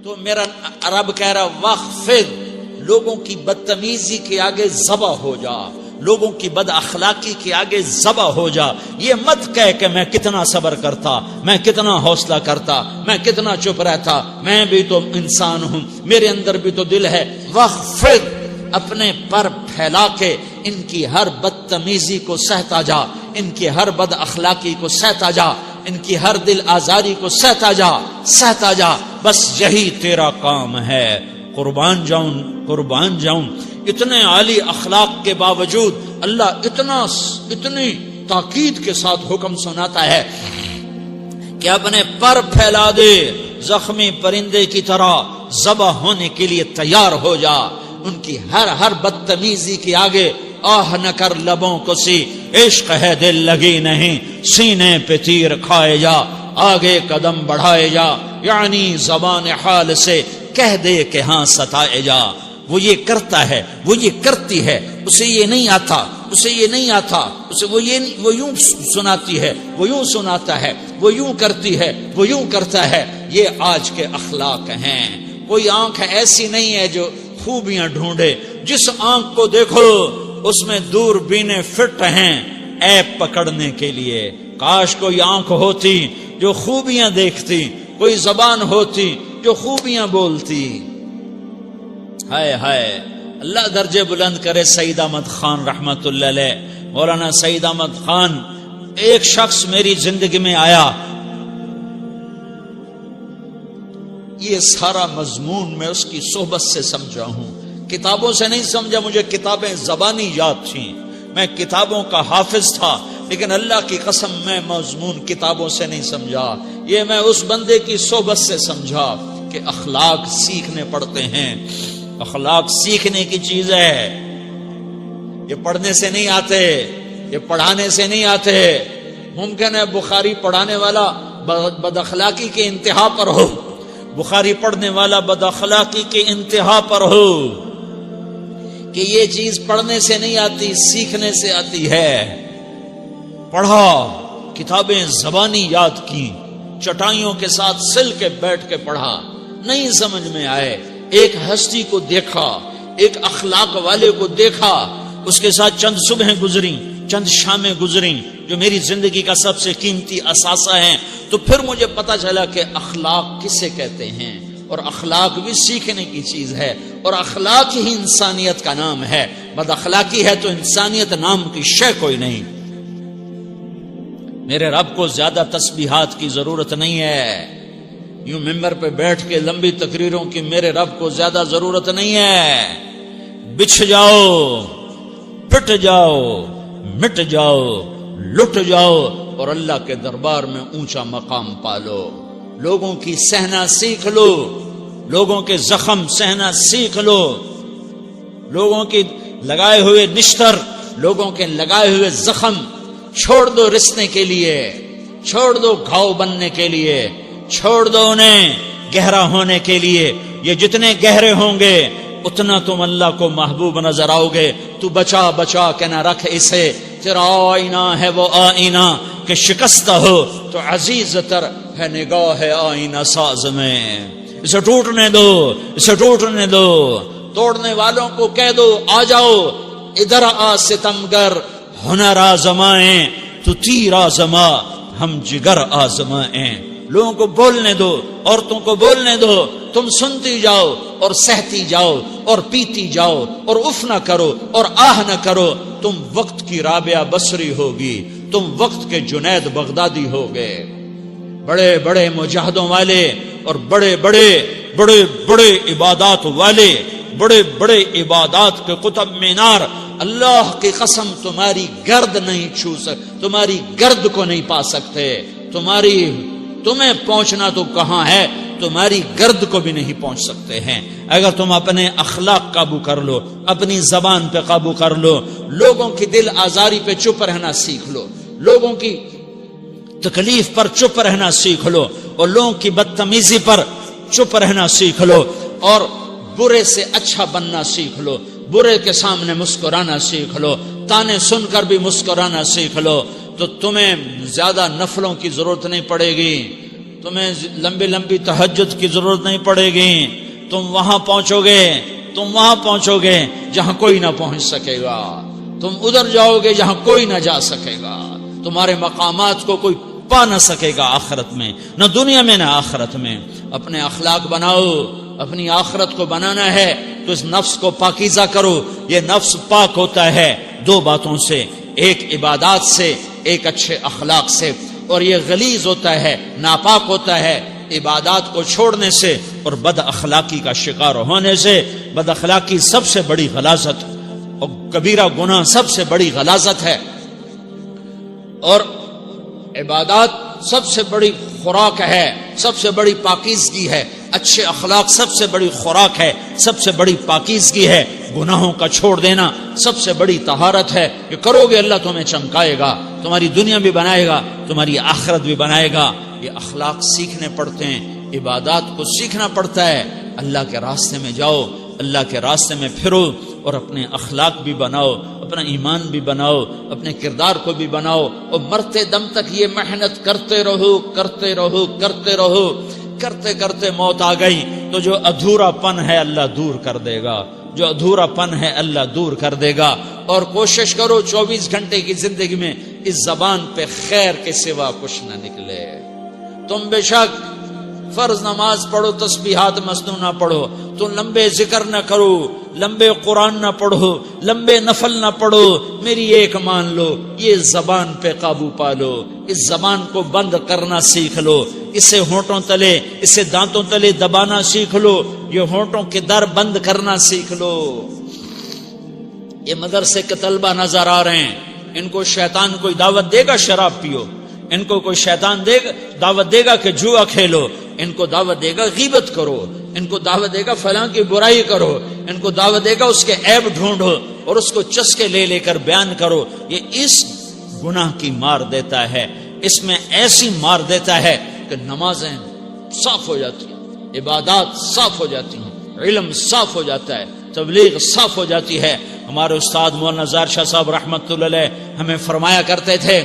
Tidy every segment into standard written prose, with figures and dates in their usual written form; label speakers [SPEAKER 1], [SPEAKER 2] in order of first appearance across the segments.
[SPEAKER 1] تو میرا رب کہہ رہا وخفض، لوگوں کی بدتمیزی کے آگے ذبح ہو جا، لوگوں کی بد اخلاقی کے آگے ذبح ہو جا. یہ مت کہہ کہ میں کتنا صبر کرتا، میں کتنا حوصلہ کرتا، میں کتنا چپ رہتا، میں بھی تو انسان ہوں، میرے اندر بھی تو دل ہے. وخفض، اپنے پر پھیلا کے ان کی ہر بدتمیزی کو سہتا جا، ان کی ہر بد اخلاقی کو سہتا جا، ان کی ہر دل آزاری کو سہتا جا، سہتا جا. بس یہی تیرا کام ہے. قربان جاؤں، قربان جاؤں. اتنے عالی اخلاق کے باوجود اللہ اتنی تاکید کے ساتھ حکم سناتا ہے کہ اپنے پر پھیلا دے، زخمی پرندے کی طرح ذبح ہونے کے لیے تیار ہو جا. ان کی ہر بدتمیزی کے آگے آہ نہ کر لبوں کو سی، عشق ہے دل لگی نہیں، سینے پہ تیر کھائے جا، آگے قدم بڑھائے جا. یعنی زبان حال سے کہہ دے کہ ہاں ستائے جا. وہ یہ کرتا ہے، وہ یہ کرتی ہے، اسے یہ نہیں آتا، اسے یہ نہیں آتا، اسے وہ یوں سناتی ہے، وہ یوں سناتا ہے، وہ یوں کرتی ہے، وہ یوں کرتا ہے. یہ آج کے اخلاق ہیں. کوئی آنکھ ایسی نہیں ہے جو خوبیاں ڈھونڈے. جس آنکھ کو دیکھو اس میں دوربینیں فٹ ہیں عیب پکڑنے کے لیے. کاش کوئی آنکھ ہوتی جو خوبیاں دیکھتی، کوئی زبان ہوتی جو خوبیاں بولتی. ہائے ہائے، اللہ درجے بلند کرے سعید احمد خان رحمت اللہ علیہ. مولانا سعید احمد خان، ایک شخص میری زندگی میں آیا، یہ سارا مضمون میں اس کی صحبت سے سمجھا ہوں، کتابوں سے نہیں سمجھا. مجھے کتابیں زبانی یاد تھیں، میں کتابوں کا حافظ تھا، لیکن اللہ کی قسم میں مضمون کتابوں سے نہیں سمجھا. یہ میں اس بندے کی صحبت سے سمجھا کہ اخلاق سیکھنے پڑتے ہیں. اخلاق سیکھنے کی چیز ہے، یہ پڑھنے سے نہیں آتے، یہ پڑھانے سے نہیں آتے. ممکن ہے بخاری پڑھانے والا بد اخلاقی کے انتہا پر ہو، بخاری پڑھنے والا بد اخلاقی کے انتہا پر ہو، کہ یہ چیز پڑھنے سے نہیں آتی، سیکھنے سے آتی ہے. پڑھا، کتابیں زبانی یاد کی، چٹائیوں کے ساتھ سل کے بیٹھ کے پڑھا، نہیں سمجھ میں آئے. ایک ہستی کو دیکھا، ایک اخلاق والے کو دیکھا، اس کے ساتھ چند صبحیں گزری، چند شامیں گزری جو میری زندگی کا سب سے قیمتی اثاثہ ہیں. تو پھر مجھے پتا چلا کہ اخلاق کسے کہتے ہیں، اور اخلاق بھی سیکھنے کی چیز ہے، اور اخلاق ہی انسانیت کا نام ہے. بد اخلاقی ہے تو انسانیت نام کی شے کوئی نہیں. میرے رب کو زیادہ تسبیحات کی ضرورت نہیں ہے، یوں ممبر پہ بیٹھ کے لمبی تقریروں کی میرے رب کو زیادہ ضرورت نہیں ہے. بچھ جاؤ، پٹ جاؤ، مٹ جاؤ، لٹ جاؤ، اور اللہ کے دربار میں اونچا مقام پالو. لوگوں کی سہنا سیکھ لو، لوگوں کے زخم سہنا سیکھ لو، لوگوں کی لگائے ہوئے نشتر، لوگوں کے لگائے ہوئے زخم چھوڑ دو رسنے کے لیے، چھوڑ دو گھاؤ بننے کے لیے، چھوڑ دو انہیں گہرا ہونے کے لیے. یہ جتنے گہرے ہوں گے اتنا تم اللہ کو محبوب نظر آؤ گے. تو بچا بچا کے نہ رکھ اسے، تیرا آئینہ ہے وہ آئینہ کہ شکستہ ہو تو عزیز تر ہے نگاہ آئینہ ساز میں. اسے ٹوٹنے دو، اسے ٹوٹنے دو. توڑنے والوں کو کہہ دو آ جاؤ، ادھر آ ستمگر، ہنر آزمائیں تو تیر آزما، ہم جگر آزمائیں. لوگوں کو بولنے دو، عورتوں کو بولنے دو، تم سنتی جاؤ اور سہتی جاؤ اور پیتی جاؤ اور اف نہ کرو اور آہ نہ کرو. تم وقت کی رابعہ بصری ہوگی، تم وقت کے جنید بغدادی ہوگے. بڑے بڑے مجاہدوں والے اور بڑے بڑے بڑے بڑے عبادات والے، بڑے بڑے عبادات کے قطب مینار، اللہ کی قسم تمہاری گرد نہیں چھو سکتے، تمہاری گرد کو نہیں پا سکتے. تمہیں پہنچنا تو کہاں ہے، تمہاری گرد کو بھی نہیں پہنچ سکتے ہیں. اگر تم اپنے اخلاق قابو کر لو، اپنی زبان پہ قابو کر لو، لوگوں کی دل آزاری پہ چپ رہنا سیکھ لو، لوگوں کی تکلیف پر چپ رہنا سیکھ لو، اور لوگوں کی بدتمیزی پر چپ رہنا سیکھ لو، اور برے سے اچھا بننا سیکھ لو، برے کے سامنے مسکرانا سیکھ لو، تانے سن کر بھی مسکرانا سیکھ لو، تو تمہیں زیادہ نفلوں کی ضرورت نہیں پڑے گی. تمہیں لمبی لمبی تہجد کی ضرورت نہیں پڑے گی. تم وہاں پہنچو گے جہاں کوئی نہ پہنچ سکے گا. تم ادھر جاؤ گے جہاں کوئی نہ جا سکے گا. تمہارے مقامات کو کوئی پا نہ سکے گا آخرت میں، نہ دنیا میں نہ آخرت میں. اپنے اخلاق بناؤ. اپنی آخرت کو بنانا ہے تو اس نفس کو پاکیزہ کرو. یہ نفس پاک ہوتا ہے دو باتوں سے، ایک عبادات سے، ایک اچھے اخلاق سے. اور یہ غلیظ ہوتا ہے، ناپاک ہوتا ہے عبادات کو چھوڑنے سے اور بد اخلاقی کا شکار ہونے سے. بد اخلاقی سب سے بڑی غلاظت اور کبیرہ گناہ سب سے بڑی غلاظت ہے، اور عبادات سب سے بڑی خوراک ہے، سب سے بڑی پاکیزگی ہے. اچھے اخلاق سب سے بڑی خوراک ہے، سب سے بڑی پاکیزگی ہے. گناہوں کا چھوڑ دینا سب سے بڑی طہارت ہے. یہ کرو گے اللہ تمہیں چمکائے گا، تمہاری دنیا بھی بنائے گا، تمہاری آخرت بھی بنائے گا. یہ اخلاق سیکھنے پڑتے ہیں، عبادات کو سیکھنا پڑتا ہے. اللہ کے راستے میں جاؤ، اللہ کے راستے میں پھرو، اور اپنے اخلاق بھی بناؤ، اپنا ایمان بھی بناؤ، اپنے کردار کو بھی بناؤ. اور مرتے دم تک یہ محنت کرتے رہو. کرتے کرتے موت آ گئی تو جو ادھورا پن ہے اللہ دور کر دے گا. جو ادھورا پن ہے اللہ دور کر دے گا. اور کوشش کرو 24 گھنٹے کی زندگی میں اس زبان پہ خیر کے سوا کچھ نہ نکلے. تم بے شک فرض نماز پڑھو، تسبیحات مسنون نہ پڑھو، تم لمبے ذکر نہ کرو، لمبے قرآن نہ پڑھو، لمبے نفل نہ پڑھو. میری ایک مان لو، یہ زبان پہ قابو پالو. اس زبان کو بند کرنا سیکھ لو. اسے ہونٹوں تلے، اسے دانتوں تلے دبانا سیکھ لو. یہ ہونٹوں کے در بند کرنا سیکھ لو. یہ مدرسے کے طلبہ نظر آ رہے ہیں، ان کو شیطان کوئی دعوت دے گا شراب پیو، ان کو کوئی شیطان دعوت دے گا کہ جوا کھیلو، ان کو دعوت دے گا غیبت کرو، ان کو دعوت دے گا فلاں کی برائی کرو، ان کو دعوت دے گا اس کے عیب ڈھونڈو اور اس کو چسکے لے کر بیان کرو. یہ اس گناہ کی مار دیتا ہے، اس میں ایسی مار دیتا ہے کہ نمازیں صاف ہو جاتی ہیں، عبادات صاف ہو جاتی ہیں، علم صاف ہو جاتا ہے، تبلیغ صاف ہو جاتی ہے. ہمارے استاد مولانا زار شاہ صاحب رحمت اللہ علیہ ہمیں فرمایا کرتے تھے،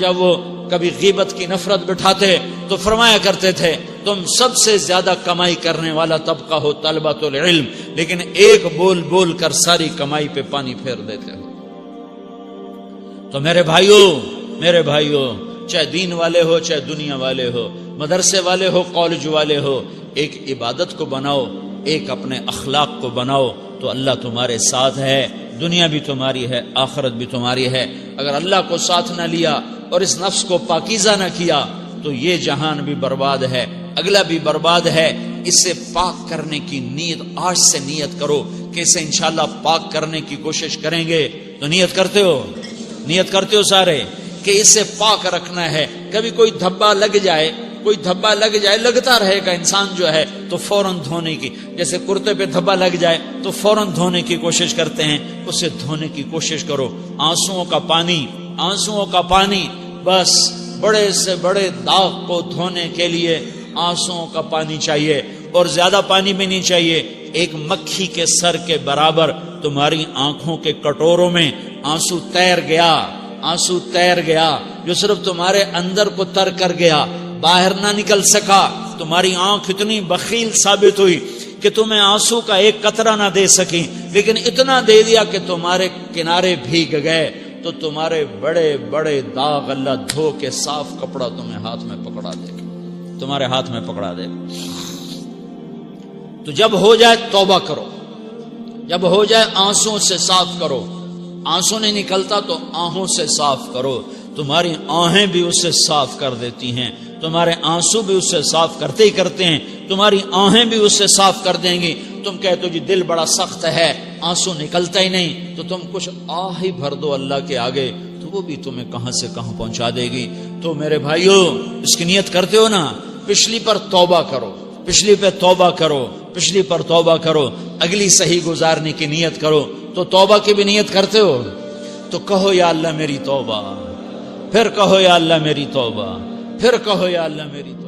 [SPEAKER 1] جب وہ کبھی غیبت کی نفرت بٹھاتے تو فرمایا کرتے تھے تم سب سے زیادہ کمائی کرنے والا طبقہ ہو طلبۃ العلم، لیکن ایک بول کر ساری کمائی پہ پانی پھیر دیتے ہو. تو میرے بھائیوں چاہے دین والے ہو چاہے دنیا والے ہو، مدرسے والے ہو کالج والے ہو، ایک عبادت کو بناؤ، ایک اپنے اخلاق کو بناؤ تو اللہ تمہارے ساتھ ہے. دنیا بھی تمہاری ہے، آخرت بھی تمہاری ہے. اگر اللہ کو ساتھ نہ لیا اور اس نفس کو پاکیزہ نہ کیا تو یہ جہان بھی برباد ہے، اگلا بھی برباد ہے. اسے پاک کرنے کی نیت آج سے نیت کرو کہ اسے انشاءاللہ پاک کرنے کی کوشش کریں گے. تو نیت کرتے ہو سارے کہ اسے پاک رکھنا ہے. کبھی کوئی دھبا لگ جائے، لگتا رہے گا انسان جو ہے تو فوراً دھونے کی، جیسے کرتے پہ دھبا لگ جائے تو فوراً دھونے کی کوشش کرتے ہیں، اسے دھونے کی کوشش کرو. آنسوؤں کا پانی بس بڑے سے بڑے داغ کو دھونے کے لیے آنسوؤں کا پانی چاہیے، اور زیادہ پانی بھی نہیں چاہیے. ایک مکھی کے سر کے برابر تمہاری آنکھوں کے کٹوروں میں آنسو تیر گیا جو صرف تمہارے اندر کو تر کر گیا، باہر نہ نکل سکا. تمہاری آنکھ اتنی بخیل ثابت ہوئی کہ تمہیں آنسو کا ایک قطرہ نہ دے سکی، لیکن اتنا دے دیا کہ تمہارے کنارے بھیگ گئے. تو تمہارے بڑے بڑے داغ اللہ دھو کے صاف کپڑا تمہیں ہاتھ میں پکڑا دے گا. تو جب ہو جائے توبہ کرو، جب ہو جائے آنسوں سے صاف کرو. آنسو نہیں نکلتا تو آہوں سے صاف کرو. تمہاری آہیں بھی اسے صاف کر دیتی ہیں، تمہارے آنسو بھی اسے صاف کرتے ہیں، تمہاری آہیں بھی اسے صاف کر دیں گی. تم کہتے ہو جی دل بڑا سخت ہے، آنسو نکلتا ہی نہیں، تو تم کچھ آہ ہی بھر دو اللہ کے آگے، تو وہ بھی تمہیں کہاں سے کہاں پہنچا دے گی. تو میرے بھائیوں اس کی نیت کرتے ہو نا، پچھلی پر توبہ کرو، اگلی صحیح گزارنے کی نیت کرو. تو توبہ کی بھی نیت کرتے ہو تو کہو یا اللہ میری توبہ، پھر کہو یا اللہ میری توبہ، پھر کہو یا اللہ میری توبہ.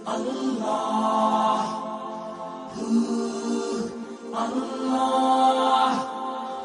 [SPEAKER 2] Allah اللہ